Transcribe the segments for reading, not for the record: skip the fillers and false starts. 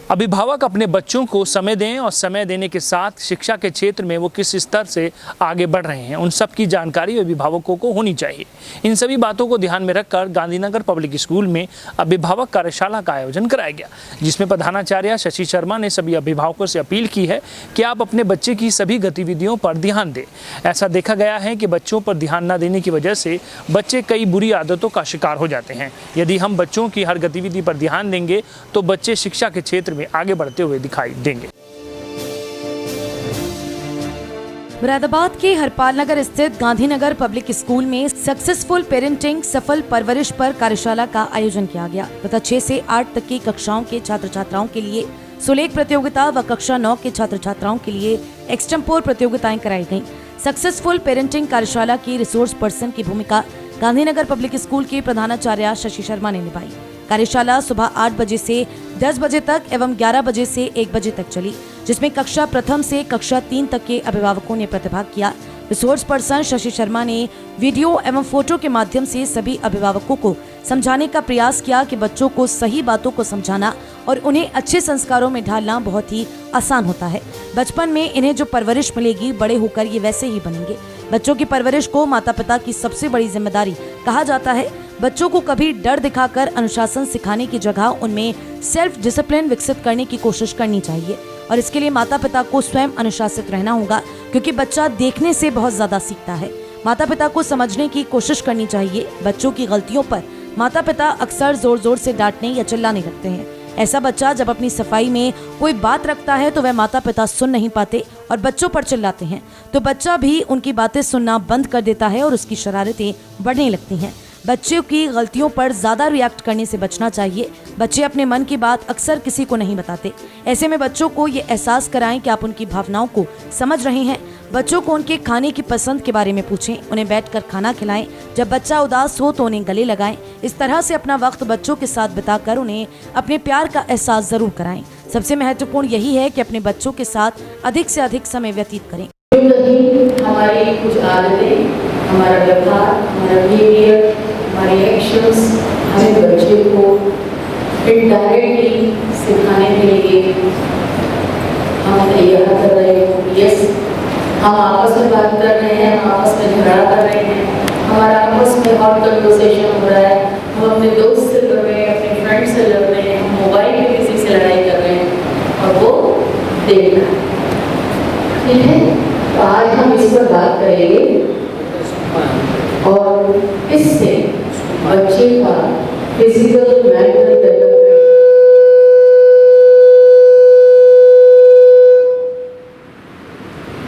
अभिभावक अपने बच्चों को समय दें और समय देने के साथ शिक्षा के क्षेत्र में वो किस स्तर से आगे बढ़ रहे हैं उन सब की जानकारी अभिभावकों को होनी चाहिए। इन सभी बातों को ध्यान में रखकर गांधीनगर पब्लिक स्कूल में अभिभावक कार्यशाला का आयोजन कराया गया, जिसमें प्रधानाचार्य शशि शर्मा ने सभी अभिभावकों से अपील की है कि आप अपने बच्चे की सभी गतिविधियों पर ध्यान दें। ऐसा देखा गया है कि बच्चों पर ध्यान न देने की वजह से बच्चे कई बुरी आदतों का शिकार हो जाते हैं। यदि हम बच्चों की हर गतिविधि पर ध्यान देंगे तो बच्चे शिक्षा के क्षेत्र में आगे बढ़ते हुए दिखाई देंगे। मुरादाबाद के हरपाल नगर स्थित गांधीनगर पब्लिक स्कूल में सक्सेसफुल पेरेंटिंग सफल परवरिश पर कार्यशाला का आयोजन किया गया तथा 6 से 8 तक की कक्षाओं के छात्र छात्राओं के लिए सुलेख प्रतियोगिता व कक्षा 9 के छात्र छात्राओं के लिए एक्सटेम्पोर प्रतियोगिताएं कराई गयी। सक्सेसफुल पेरेंटिंग कार्यशाला की रिसोर्स पर्सन की भूमिका गांधीनगर पब्लिक स्कूल के प्रधानाचार्य शशि शर्मा ने निभाई। कार्यशाला सुबह 8 बजे से 10 बजे तक एवं 11 बजे से 1 बजे तक चली, जिसमें कक्षा प्रथम से कक्षा 3 तक के अभिभावकों ने प्रतिभाग किया। रिसोर्स पर्सन शशि शर्मा ने वीडियो एवं फोटो के माध्यम से सभी अभिभावकों को समझाने का प्रयास किया कि बच्चों को सही बातों को समझाना और उन्हें अच्छे संस्कारों में ढालना बहुत ही आसान होता है। बचपन में इन्हें जो परवरिश मिलेगी, बड़े होकर ये वैसे ही बनेंगे। बच्चों की परवरिश को माता पिता की सबसे बड़ी जिम्मेदारी कहा जाता है। बच्चों को कभी डर दिखाकर अनुशासन सिखाने की जगह उनमें सेल्फ डिसिप्लिन विकसित करने की कोशिश करनी चाहिए और इसके लिए माता पिता को स्वयं अनुशासित रहना होगा, क्योंकि बच्चा देखने से बहुत ज्यादा सीखता है। माता पिता को समझने की कोशिश करनी चाहिए। बच्चों की गलतियों पर माता पिता अक्सर जोर जोर से डांटने या चिल्लाने लगते हैं। ऐसा बच्चा जब अपनी सफाई में कोई बात रखता है तो वह माता पिता सुन नहीं पाते और बच्चों पर चिल्लाते हैं, तो बच्चा भी उनकी बातें सुनना बंद कर देता है और उसकी शरारतें बढ़ने लगती हैं। बच्चों की गलतियों पर ज्यादा रिएक्ट करने से बचना चाहिए। बच्चे अपने मन की बात अक्सर किसी को नहीं बताते। ऐसे में बच्चों को ये एहसास कराएं कि आप उनकी भावनाओं को समझ रहे हैं। बच्चों को उनके खाने की पसंद के बारे में पूछें, उन्हें बैठकर खाना खिलाएं। जब बच्चा उदास हो तो उन्हें गले लगाएं। इस तरह से अपना वक्त बच्चों के साथ बिताकर उन्हें अपने प्यार का एहसास जरूर कराएं। सबसे महत्वपूर्ण यही है कि अपने बच्चों के साथ अधिक से अधिक समय व्यतीत करें। हमारी कुछ आदतें, हमारा व्यवहार, हमारा बिहेवियर, हमारे एक्शंस हमें बच्चे को इनडायरेक्टली सिखाने के लिए हम तैयार कर रहे हैं। यस, हम आपस में बात कर रहे हैं, हम आपस में झगड़ा कर रहे हैं, हमारा आपस में हॉट कन्वर्सेशन हो रहा है, हम अपने दोस्त से लड़ रहे हैं, अपने फ्रेंड से लड़ रहे हैं, हम मोबाइल पे किसी से लड़ाई कर रहे हैं और वो देख रहा है। ठीक है, तो आज हम इस पर बात करेंगे और इससे बच्चे का फिजिकल मेंटल डेवलपमेंट,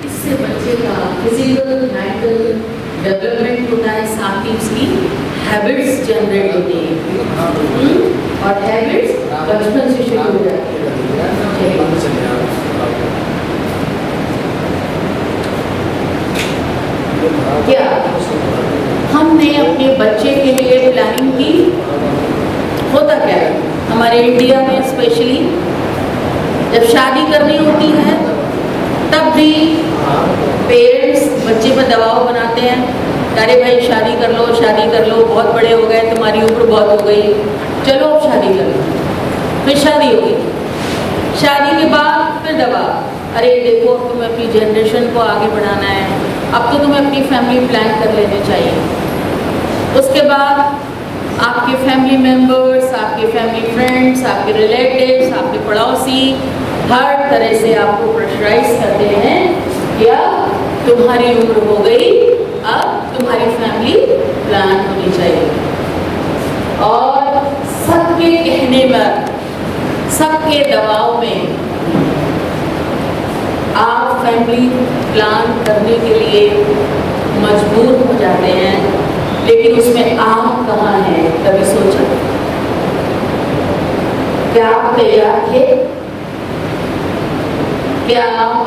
इससे बच्चे का फिजिकल मेंटल डेवलपमेंट होता है, साथ ही उसकी हैबिट्स जनरेट होती है और हैबिट्स बचपन से शुरू हो जाती है। क्या हमने अपने बच्चे के लिए प्लानिंग की? होता क्या है हमारे इंडिया में स्पेशली, जब शादी करनी होती है तब भी पेरेंट्स बच्चे पर दबाव बनाते हैं, अरे भाई शादी कर लो, बहुत बड़े हो गए, तुम्हारी उम्र बहुत हो गई, चलो अब शादी कर लो। फिर शादी हो गई, शादी के बाद फिर दबाव, अरे देखो अब तुम्हें अपनी जनरेशन को आगे बढ़ाना है, अब तो तुम्हें अपनी फैमिली प्लान कर लेनी चाहिए। उसके बाद आपके फैमिली मेंबर्स, आपके फैमिली फ्रेंड्स, आपके रिलेटिव्स, आपके पड़ोसी हर तरह से आपको प्रेशराइज करते हैं कि अब तुम्हारी उम्र हो गई, अब तुम्हारी फैमिली प्लान होनी चाहिए। और सबके कहने पर, सबके दबाव में आप फैमिली प्लान करने के लिए मजबूर हो जाते हैं, लेकिन उसमें आप कहाँ हैं? कभी सोचा? क्या आप तैयार थे? क्या आप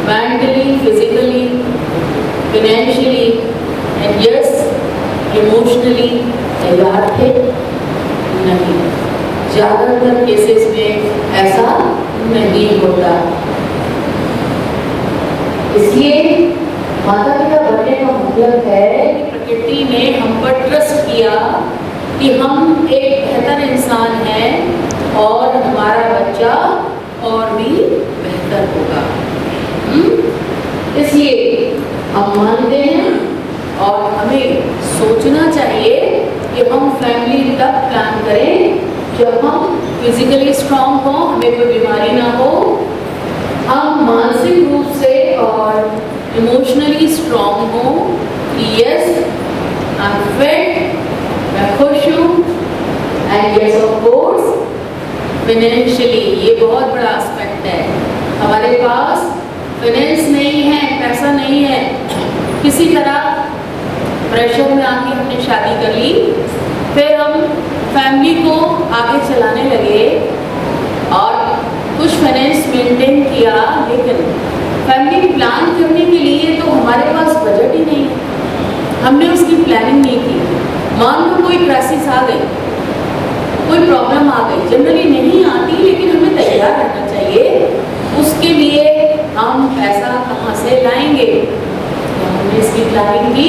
mentally, physically, financially and yes emotionally तैयार थे? नहीं, ज्यादातर केसेस में ऐसा नहीं होता। इसलिए माता पिता बनने का मतलब है कि प्रकृति ने हम पर ट्रस्ट किया कि हम एक बेहतर इंसान हैं और हमारा बच्चा और भी बेहतर होगा। इसलिए हम मानते हैं और हमें सोचना चाहिए कि हम फैमिली तक प्लान करें जब हम फिजिकली स्ट्रांग हो, हमें कोई बीमारी ना हो, हम मानसिक रूप से और इमोशनली स्ट्रांग हो कि यस आई एम फिट, मैं खुश हूँ, and yes of course financially ये बहुत बड़ा एस्पेक्ट है। हमारे पास फाइनेंस नहीं है, पैसा नहीं है, किसी तरह प्रेशर में आके हमने शादी कर ली, फिर हम फैमिली को आगे चलाने लगे और कुछ फाइनेंस मेंटेन किया, लेकिन फैमिली प्लान करने के लिए तो हमारे पास बजट ही नहीं है, हमने उसकी प्लानिंग नहीं की। मान लो कोई क्राइसिस आ गई, कोई प्रॉब्लम आ गई, जनरली नहीं आती लेकिन हमें तैयार रहना चाहिए। उसके लिए हम पैसा कहाँ से लाएंगे, तो हमने इसकी प्लानिंग की